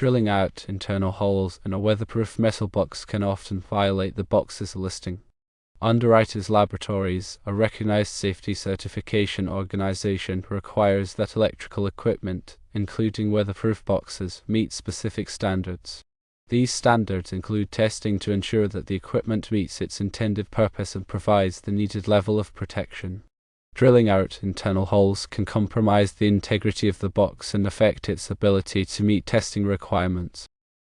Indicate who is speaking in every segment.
Speaker 1: Drilling out internal holes in a weatherproof metal box can often violate the box's listing. Underwriters Laboratories, a recognized safety certification organization, requires that electrical equipment, including weatherproof boxes, meet specific standards. These standards include testing to ensure that the equipment meets its intended purpose and provides the needed level of protection. Drilling out internal holes can compromise the integrity of the box and affect its ability to meet testing requirements.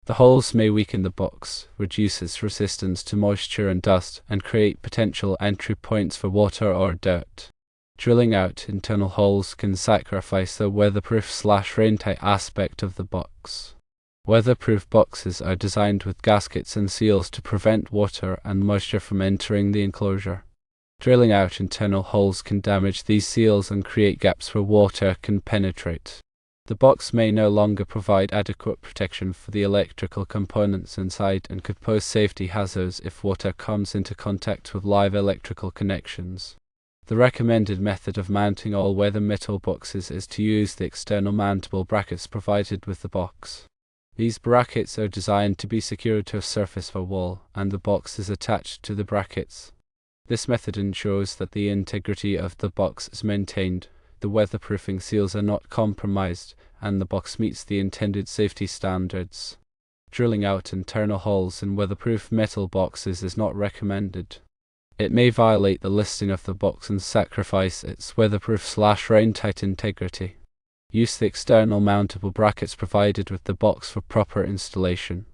Speaker 1: The holes may weaken the box, reduce its resistance to moisture and dust, and create potential entry points for water or dirt. Drilling out internal holes can sacrifice the weatherproof/raintight aspect of the box. Weatherproof boxes are designed with gaskets and seals to prevent water and moisture from entering the enclosure. Drilling out internal holes can damage these seals and create gaps where water can penetrate. The box may no longer provide adequate protection for the electrical components inside and could pose safety hazards if water comes into contact with live electrical connections. The recommended method of mounting all-weather metal boxes is to use the external mountable brackets provided with the box. These brackets are designed to be secured to a surface or wall, and the box is attached to the brackets. This method ensures that the integrity of the box is maintained, the weatherproofing seals are not compromised, and the box meets the intended safety standards. Drilling out internal holes in weatherproof metal boxes is not recommended. It may violate the listing of the box and sacrifice its weatherproof/raintight integrity. Use the external mountable brackets provided with the box for proper installation.